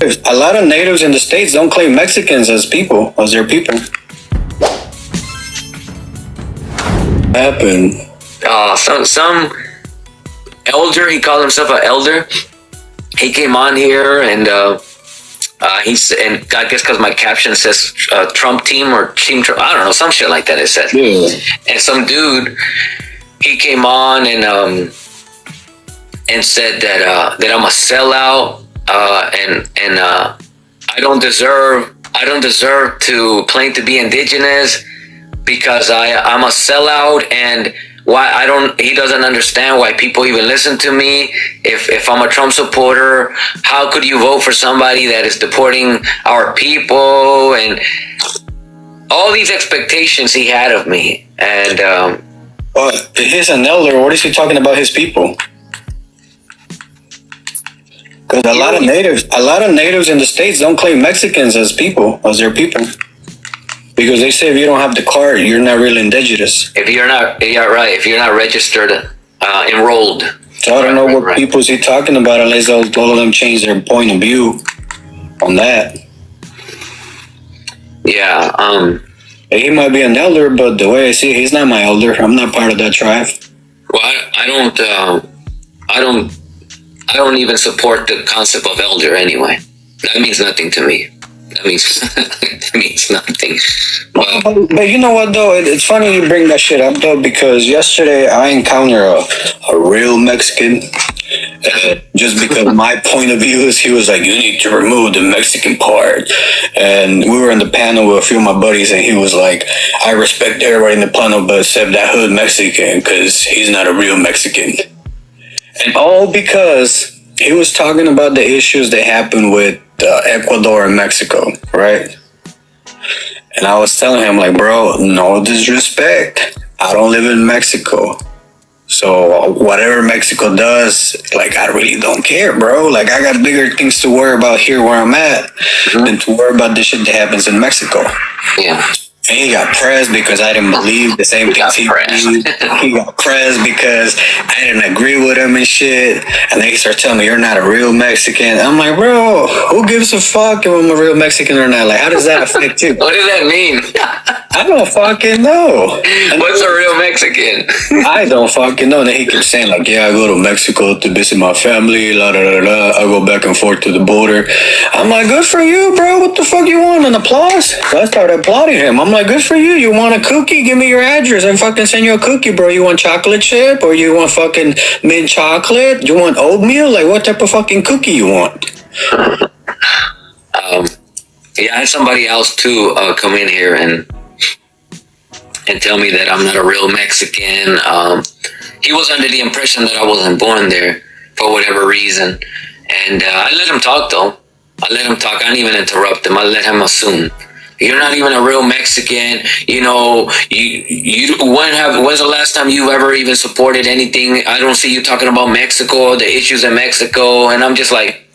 A lot of natives in the States don't claim Mexicans as people, as their people. Happened. Some elder, he called himself an elder. He came on here and he said, and I guess because my caption says Trump team or Team Trump, I don't know, some shit like that it says. Yeah. And some dude, he came on and said that I'm a sellout and I don't deserve to claim to be indigenous because I'm a sellout, and he doesn't understand why people even listen to me. If I'm a Trump supporter, how could you vote for somebody that is deporting our people, and all these expectations he had of me. And he's an elder. What is he talking about his people? Because a lot of natives in the States don't claim Mexicans as people, as their people. Because they say if you don't have the card, you're not really indigenous. If you're not registered, enrolled. So I don't know what people's he talking about unless all of them change their point of view on that. Yeah. He might be an elder, but the way I see it, he's not my elder. I'm not part of that tribe. Well, I don't even support the concept of elder anyway. That means nothing to me. That means nothing. But you know what though? It's funny you bring that shit up though, because yesterday I encountered a real Mexican. Just because my point of view is, he was like, you need to remove the Mexican part. And we were in the panel with a few of my buddies, and he was like, I respect everybody in the panel but except that hood Mexican, because he's not a real Mexican. And all because he was talking about the issues that happened with Ecuador and Mexico, right? And I was telling him, like, bro, no disrespect, I don't live in Mexico. So whatever Mexico does, like, I really don't care, bro. Like, I got bigger things to worry about here where I'm at than to worry about the shit that happens in Mexico. Yeah. And he got pressed because I didn't believe the same things he believed. He got pressed because I didn't agree with him and shit. And they start telling me, you're not a real Mexican. I'm like, bro, who gives a fuck if I'm a real Mexican or not? Like, how does that affect you? What does that mean? I don't fucking know. What's a real Mexican? I don't fucking know. And then he kept saying, like, yeah, I go to Mexico to visit my family, la da da da. I go back and forth to the border. I'm like, good for you, bro. What the fuck you want? An applause? So I started applauding him. I'm like, good for you. You want a cookie? Give me your address. I fucking send you a cookie, bro. You want chocolate chip or you want fucking mint chocolate? You want oatmeal? Like, what type of fucking cookie you want? Yeah, I had somebody else too come in here and tell me that I'm not a real Mexican. He was under the impression that I wasn't born there for whatever reason. And I let him talk, though. I let him talk. I didn't even interrupt him. I let him assume. You're not even a real Mexican. You know, when's the last time you've ever even supported anything? I don't see you talking about Mexico, the issues in Mexico. And I'm just like...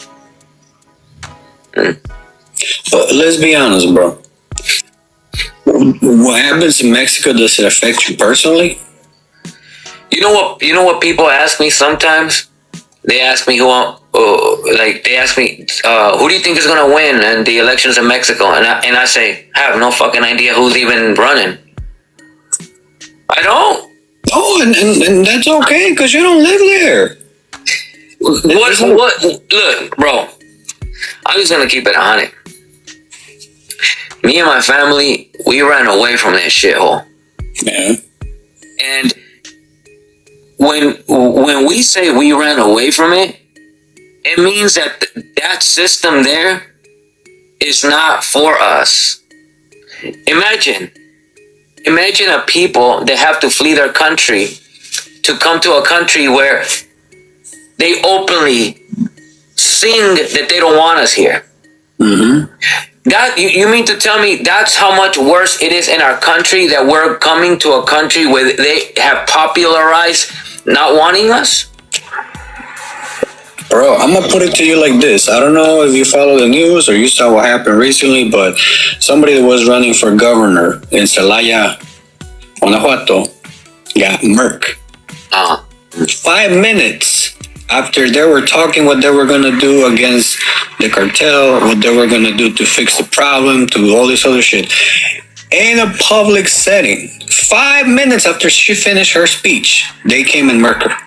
But let's be honest, bro. What happens in Mexico, does it affect you personally? You know what people ask me sometimes? They ask me who do you think is gonna win in the elections in Mexico? And I say, I have no fucking idea who's even running. I don't. Oh, and that's okay, because you don't live there. What? Look, bro. I'm just gonna keep it 100. Me and my family, we ran away from that shithole. Yeah. And when we say we ran away from it, it means that that system there is not for us. Imagine a people that have to flee their country to come to a country where they openly sing that they don't want us here. Mm-hmm. That you mean to tell me that's how much worse it is in our country, that we're coming to a country where they have popularized not wanting us? Bro, I'm gonna put it to you like this. I don't know if you follow the news or you saw what happened recently, but somebody that was running for governor in Celaya, Guanajuato, got murked. 5 minutes after they were talking what they were gonna do against the cartel, what they were gonna do to fix the problem, to all this other shit. In a public setting, 5 minutes after she finished her speech, they came and murdered her.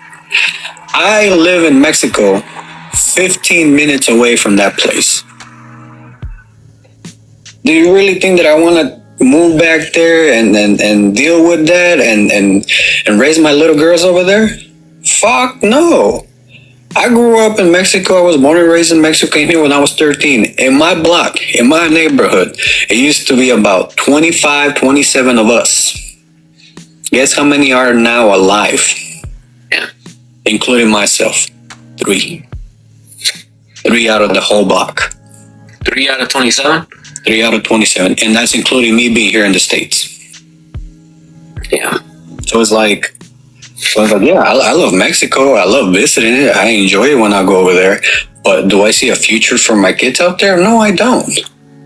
I live in Mexico, 15 minutes away from that place. Do you really think that I want to move back there and deal with that and raise my little girls over there? Fuck no. I grew up in Mexico. I was born and raised in Mexico. Came here when I was 13. In my block, in my neighborhood, it used to be about 25, 27 of us. Guess how many are now alive? Yeah. Including myself. 3. 3 out of the whole block. 3 out of 27? 3 out of 27. And that's including me being here in the States. Yeah. So it's like, yeah, I love Mexico. I love visiting it. I enjoy it when I go over there. But do I see a future for my kids out there? No, I don't.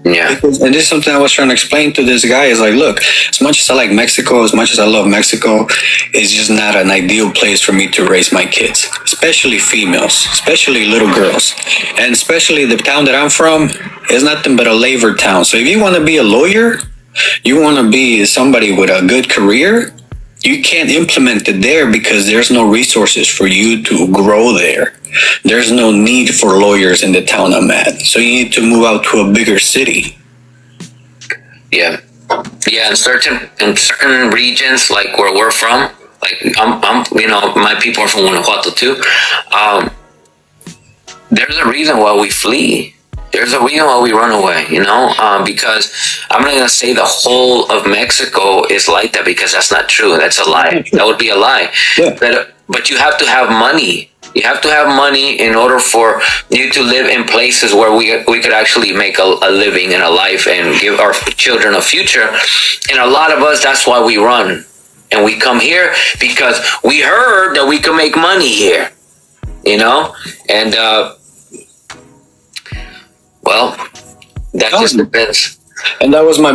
Yeah. And this is something I was trying to explain to this guy. Is like, look, as much as I like Mexico, as much as I love Mexico, it's just not an ideal place for me to raise my kids, especially females, especially little girls. And especially the town that I'm from is nothing but a labor town. So if you want to be a lawyer, you want to be somebody with a good career, you can't implement it there because there's no resources for you to grow there. There's no need for lawyers in the town I'm at. So you need to move out to a bigger city. Yeah. Yeah, in certain regions, like where we're from, like I'm my people are from Guanajuato too. There's a reason why we flee. There's a reason why we run away, because I'm not going to say the whole of Mexico is like that, because that's not true. That's a lie. That would be a lie. Yeah. But you have to have money. You have to have money in order for you to live in places where we could actually make a living and a life and give our children a future. And a lot of us, that's why we run. And we come here because we heard that we could make money here, and well, that just depends. And that was my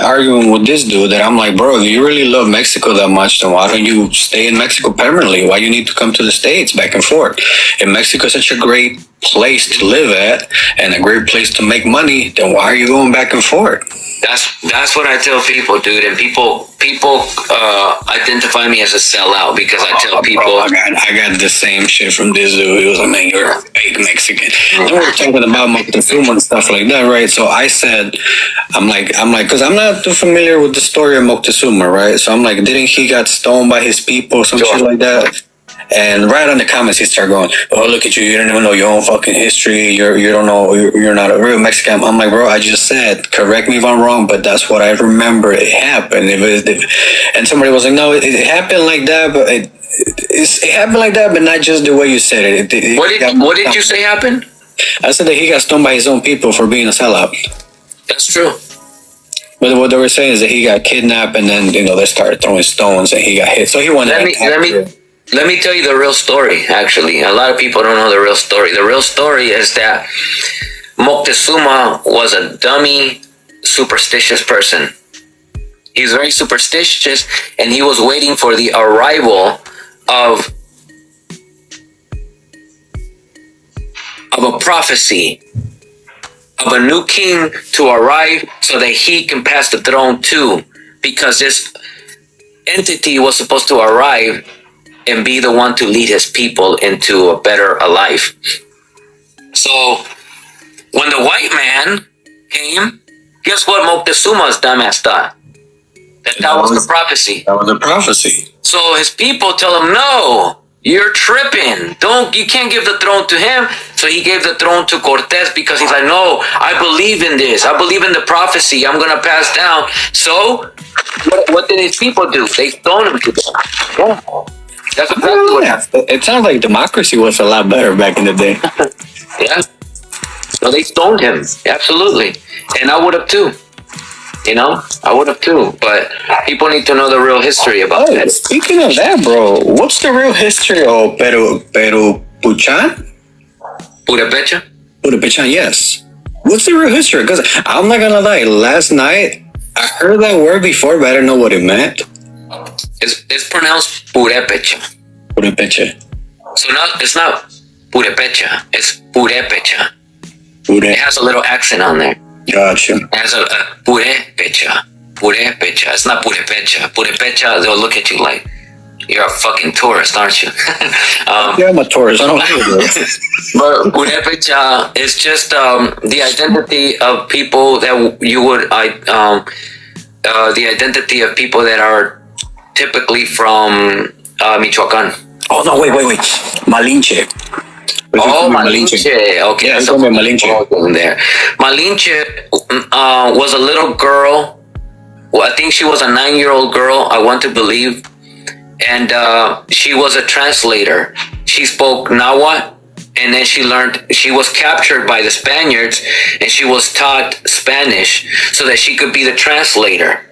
argument with this dude, that I'm like, bro, if you really love Mexico that much, then why don't you stay in Mexico permanently? Why you need to come to the States back and forth? If Mexico is such a great place to live at and a great place to make money, then why are you going back and forth? That's what I tell people, dude. And people identify me as a sellout because I tell people. Bro, I got the same shit from this dude. He was like, man, you're a fake Mexican. And we were talking about Moctezuma and stuff like that, right? So I said, I'm like, because I'm not too familiar with the story of Moctezuma, right? So I'm like, didn't he got stoned by his people or some shit like that? And right on the comments, he started going, "Oh, look at you! You don't even know your own fucking history. You don't know. You're not a real Mexican." I'm like, bro, I just said, correct me if I'm wrong, but that's what I remember. It happened. And somebody was like, no, it happened like that, but it happened like that, but not just the way you said it. What did you say happened? I said that he got stoned by his own people for being a sellout. That's true. But what they were saying is that he got kidnapped, and then they started throwing stones, and he got hit. So he went. Let me tell you the real story, actually. A lot of people don't know the real story. The real story is that Moctezuma was a dummy, superstitious person. He's very superstitious, and he was waiting for the arrival of a prophecy, of a new king to arrive so that he can pass the throne too, because this entity was supposed to arrive and be the one to lead his people into a better life. So when the white man came, guess what Moctezuma's dumbass thought? That was the prophecy. That was the prophecy. So his people tell him, no, you're tripping. You can't give the throne to him. So he gave the throne to Cortez because he's like, no, I believe in this. I believe in the prophecy. I'm going to pass down. So what did his people do? They stoned him to death. Yeah. That's exactly what happened. It sounds like democracy was a lot better back in the day. Yeah. So they stoned him. Absolutely. And I would have too. I would have too. But people need to know the real history about that. Speaking of that, bro, what's the real history of Puchan? Purepecha? Purepechan, yes. What's the real history? Because I'm not going to lie, last night, I heard that word before, but I didn't know what it meant. It's pronounced Purepecha. Purepecha. So it's not purepecha. It's purepecha. Pure. It has a little accent on there. Gotcha. It has a purepecha. Purepecha. It's not purepecha. Purepecha, they'll look at you like you're a fucking tourist, aren't you? Yeah, I'm a tourist. I don't know. But purepecha is just the identity of people that you would the identity of people that are typically from Michoacan. Oh no! Wait! Malinche. Oh, Malinche. Okay, Yeah, so Malinche. there. Malinche was a little girl. Well, I think she was a 9-year-old girl. I want to believe, and she was a translator. She spoke Nahuatl, and then she was captured by the Spaniards, and she was taught Spanish so that she could be the translator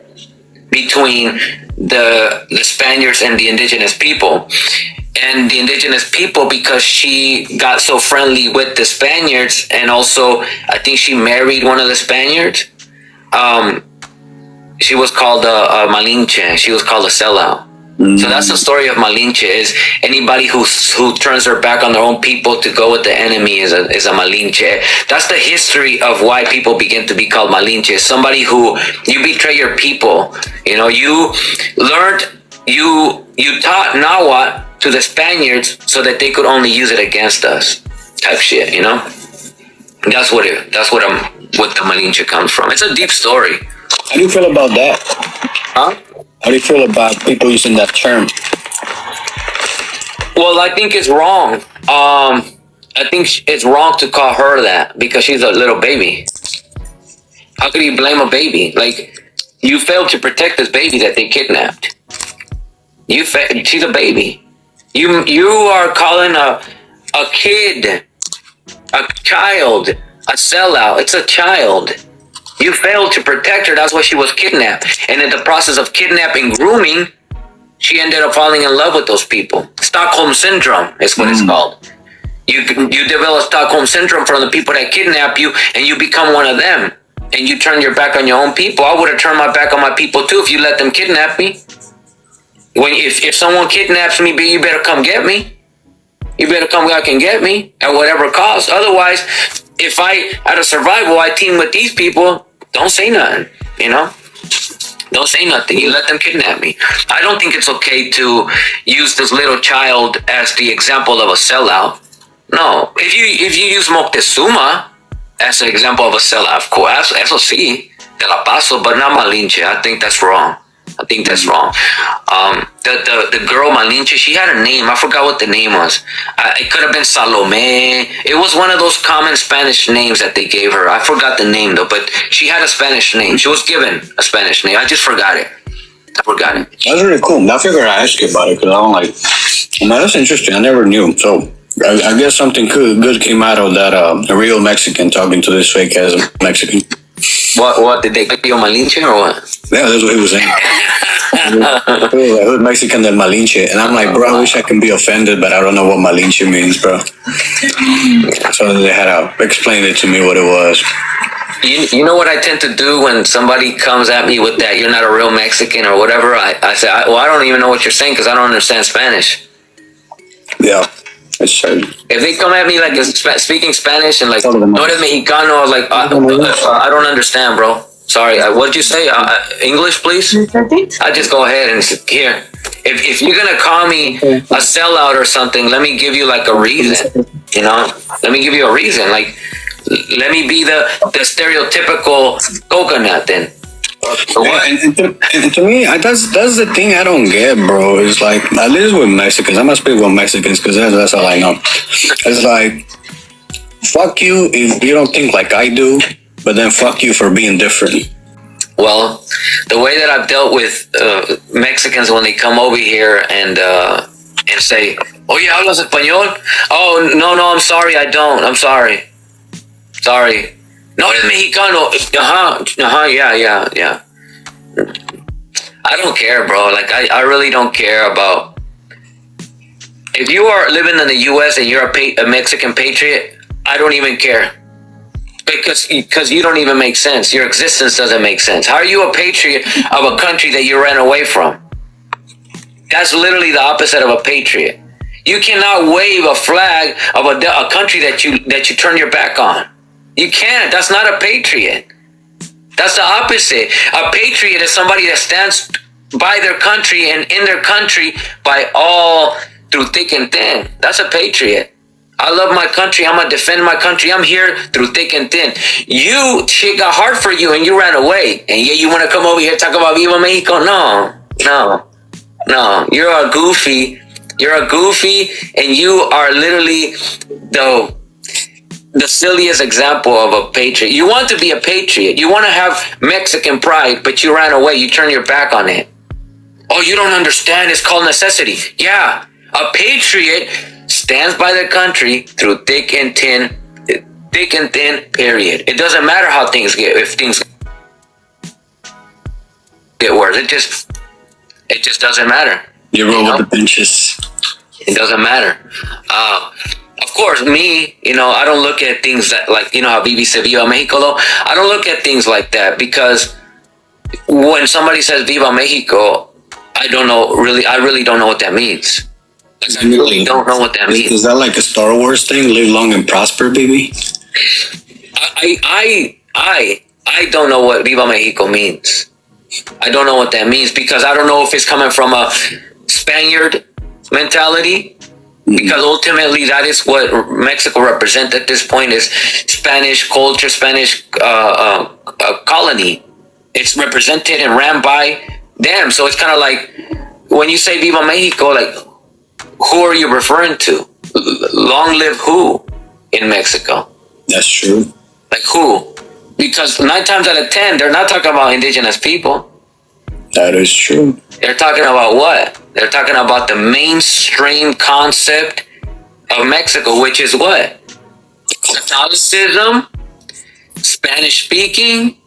between the Spaniards and the indigenous people. And the indigenous people, because she got so friendly with the Spaniards, and also I think she married one of the Spaniards. She was called a Malinche. She was called a sellout. So that's the story of Malinche. Is anybody who turns their back on their own people to go with the enemy is a Malinche. That's the history of why people begin to be called Malinche. Somebody who you betray your people. You know, you taught Nahuatl to the Spaniards so that they could only use it against us, type shit. You know, that's what the Malinche comes from. It's a deep story. How do you feel about that? Huh? How do you feel about people using that term? Well, I think it's wrong. I think it's wrong to call her that because she's a little baby. How could you blame a baby? Like, you failed to protect this baby that they kidnapped. She's a baby. You are calling a kid, a child, a sellout. It's a child. You failed to protect her. That's why she was kidnapped. And in the process of kidnapping, grooming, she ended up falling in love with those people. Stockholm syndrome is what it's called. You develop Stockholm syndrome from the people that kidnap you, and you become one of them. And you turn your back on your own people. I would have turned my back on my people too if you let them kidnap me. If someone kidnaps me, you better come get me. You better come back and get me at whatever cost. Otherwise, if out of survival, I team with these people, don't say nothing, you know? Don't say nothing. You let them kidnap me. I don't think it's okay to use this little child as the example of a sellout. No. If you use Moctezuma as an example of a sellout, of course, eso sí, te la paso, but not Malinche. I think that's wrong. The girl Malinche, she had a name. I forgot what the name was. It could have been Salome. It was one of those common Spanish names that they gave her. I forgot the name though, but she had a Spanish name. She was given a Spanish name. I just forgot it. That's really cool. I figured I'd ask you about it because I'm like, man, that's interesting. I never knew. So I guess something good came out of that. A real Mexican talking to this fake ass Mexican. What did they give you, Malinche or what? Yeah, that's what he was saying. It was Mexican del Malinche, and I'm like, bro, I wish I can be offended, but I don't know what Malinche means, bro. So they had to explain it to me what it was. You know what I tend to do when somebody comes at me with that, you're not a real Mexican or whatever, I say, I don't even know what you're saying because I don't understand Spanish. Yeah, that's true. If they come at me like speaking Spanish and like, no eres Mexicano, I was like, I don't understand, bro. Sorry, what'd you say? English, please? I just go ahead and here. If you're gonna call me a sellout or something, let me give you like a reason, you know? Let me give you a reason, like, let me be the stereotypical coconut then. And to me, that's the thing I don't get, bro. It's like, at least with Mexicans, I'm gonna speak with Mexicans because that's all I know. It's like, fuck you if you don't think like I do, but then fuck you for being different. Well, the way that I've dealt with Mexicans when they come over here and say, "Oye, hablas español?" "Oh, no, I'm sorry, I don't. I'm sorry. No eres Mexicano." Yeah. I don't care, bro. Like, I really don't care about... If you are living in the U.S. and you're a Mexican patriot, I don't even care. Because you don't even make sense. Your existence doesn't make sense. How are you a patriot of a country that you ran away from? That's literally the opposite of a patriot. You cannot wave a flag of a country that you turn your back on. You can't. That's not a patriot. That's the opposite. A patriot is somebody that stands by their country and in their country by all through thick and thin. That's a patriot. I love my country. I'm going to defend my country. I'm here through thick and thin. Shit got hard for you and you ran away. And yeah, you want to come over here and talk about Viva Mexico? No. You're a goofy. You're a goofy and you are literally the silliest example of a patriot. You want to be a patriot. You want to have Mexican pride, but you ran away. You turned your back on it. Oh, you don't understand. It's called necessity. Yeah. A patriot stands by their country through thick and thin, period. It doesn't matter how things get, if things get worse. It just doesn't matter. You roll with the benches. It doesn't matter. Of course, me, I don't look at things that, like, how Vivi said Viva Mexico, though. I don't look at things like that because when somebody says Viva Mexico, I really don't know what that means. Like, I really don't know what that means. Is that like a Star Wars thing? Live long and prosper, baby? I don't know what Viva Mexico means. I don't know what that means because I don't know if it's coming from a Spaniard mentality, because ultimately that is what Mexico represents at this point, is Spanish culture, Spanish colony. It's represented and ran by them. So it's kind of like when you say Viva Mexico, like, who are you referring to? Long live who in Mexico? That's true. Like who? Because 9 times out of 10, they're not talking about indigenous people. That is true. They're talking about what? They're talking about the mainstream concept of Mexico, which is what? Catholicism, Spanish speaking,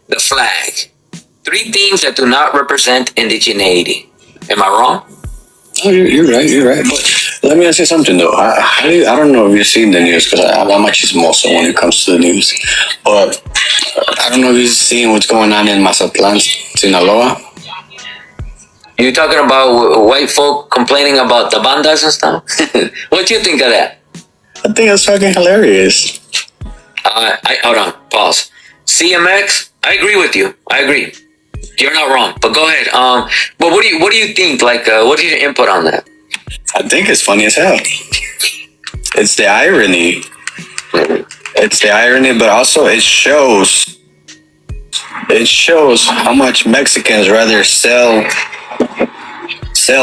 the flag. 3 things that do not represent indigeneity. Am I wrong? Oh, you're right. But let me ask you something, though. I don't know if you've seen the news, because I'm a chismoso when it comes to the news. But I don't know if you've seen what's going on in Mazatlan, Sinaloa. You talking about white folk complaining about the bandas and stuff? What do you think of that? I think it's fucking hilarious. Hold on, pause. CMX, I agree with you. I agree. You're not wrong, but go ahead. But what do you think? Like, what is your input on that? I think it's funny as hell. It's the irony. It's the irony, but also it shows how much Mexicans rather sell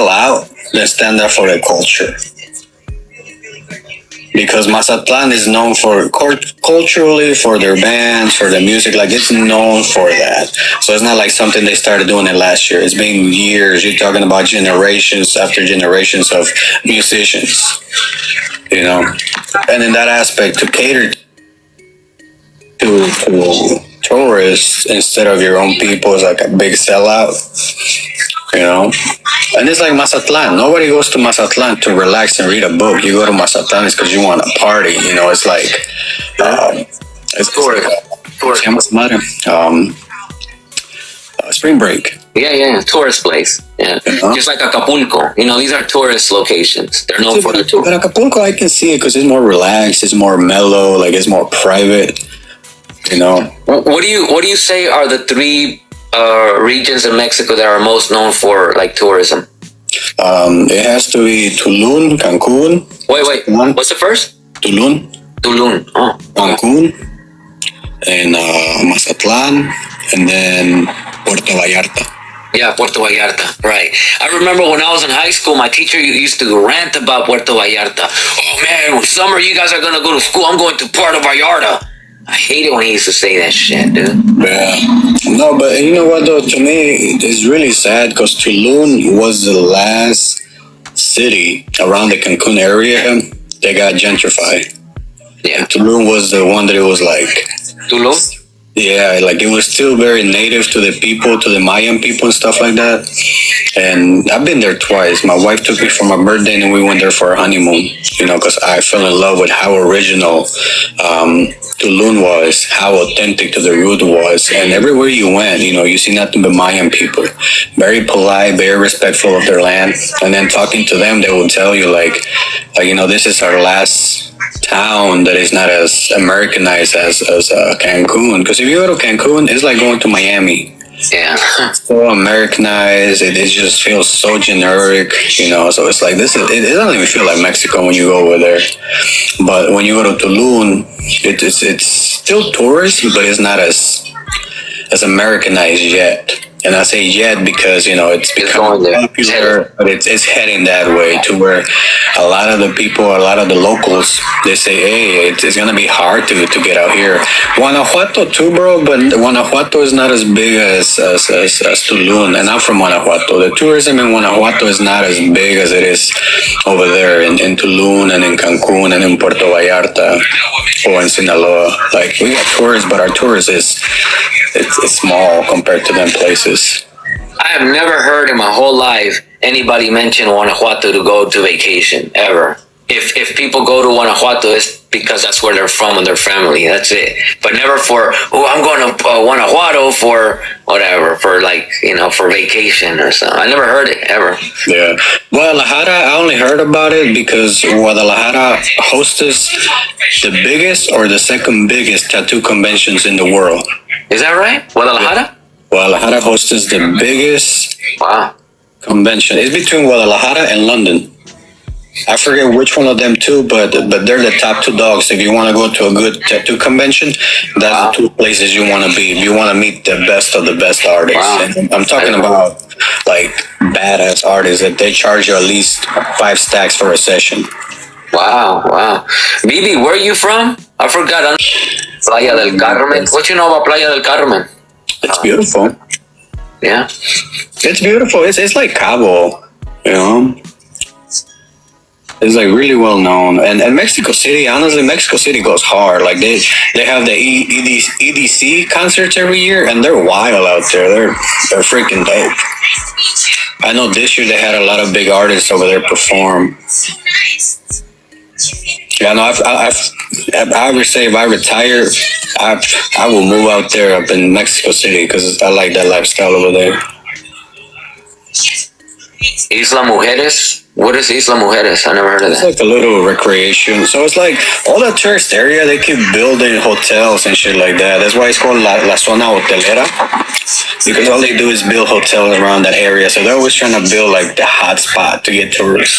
out than stand up for their culture. Because Mazatlan is known for culturally, for their bands, for their music. Like, it's known for that. So it's not like something they started doing it last year. It's been years. You're talking about generations after generations of musicians, And in that aspect, to cater to tourists instead of your own people is like a big sellout, And it's like Mazatlan. Nobody goes to Mazatlan to relax and read a book. You go to Mazatlan is because you want to party. It's like it's spring break. Yeah, tourist place. Yeah, just like Acapulco. These are tourist locations. They're known for the tour. But Acapulco, I can see it because it's more relaxed. It's more mellow. Like, it's more private. What do you say are the 3 regions in Mexico that are most known for, like, tourism? It has to be Tulum, Cancun. Wait. What's the first? Tulum. Oh. Cancun. And Mazatlan. And then Puerto Vallarta. Yeah, Puerto Vallarta. Right. I remember when I was in high school, my teacher used to rant about Puerto Vallarta. Oh, man, summer you guys are going to go to school. I'm going to Puerto Vallarta. I hate it when he used to say that shit, dude. Yeah. No, but you know what, though? To me, it's really sad because Tulum was the last city around the Cancun area that got gentrified. Yeah. And Tulum was the one that it was like... Tulum? Yeah, like it was still very native to the people, to the Mayan people and stuff like that. And I've been there twice. My wife took me for my birthday, and we went there for our honeymoon. Because I fell in love with how original Tulum was, how authentic to the root was, and everywhere you went, you see nothing but Mayan people, very polite, very respectful of their land. And then talking to them, they will tell you this is our last town that is not as Americanized as Cancun. Because if you go to Cancun, it's like going to Miami. Yeah. So Americanized, it just feels so generic, So it's like it doesn't even feel like Mexico when you go over there. But when you go to Tulum, it's still tourist, but it's not as Americanized yet. And I say yet because it's becoming popular, but it's heading that way to where a lot of the people, a lot of the locals, they say, hey, it's gonna be hard to get out here. Guanajuato too, bro, but Guanajuato is not as big as Tulum, and I'm from Guanajuato. The tourism in Guanajuato is not as big as it is over there in Tulum and in Cancun and in Puerto Vallarta or in Sinaloa. Like we got tourists, but our tourists it's small compared to them places. I have never heard in my whole life anybody mention Guanajuato to go to vacation ever. If people go to Guanajuato, it's because that's where they're from and their family. That's it. But never I'm going to Guanajuato for whatever, for vacation or something. I never heard it ever. Yeah. Guadalajara, I only heard about it because Guadalajara hosts the biggest or the second biggest tattoo conventions in the world. Is that right? Guadalajara? Guadalajara hosts the biggest convention. It's between Guadalajara and London. I forget which one of them two, but they're the top two dogs. If you want to go to a good tattoo convention, that's the two places you want to be. If you want to meet the best of the best artists. And I'm talking about like badass artists that they charge you at least 5 stacks for a session. Wow. Bibi, where are you from? I forgot. Playa del Carmen. What you know about Playa del Carmen? It's beautiful. Yeah. It's beautiful. It's like Cabo, It's like really well known. And Mexico City, honestly, Mexico City goes hard. Like they have the EDC concerts every year, and they're wild out there. They're freaking dope. I know this year they had a lot of big artists over there perform. Yeah, no, I would say if I retire, I will move out there up in Mexico City because I like that lifestyle over there. Isla Mujeres? What is Isla Mujeres? I never heard of that. It's like a little recreation. So it's like all the tourist area, they keep building hotels and shit like that. That's why it's called La Zona Hotelera. Because all they do is build hotels around that area. So they're always trying to build like the hot spot to get tourists.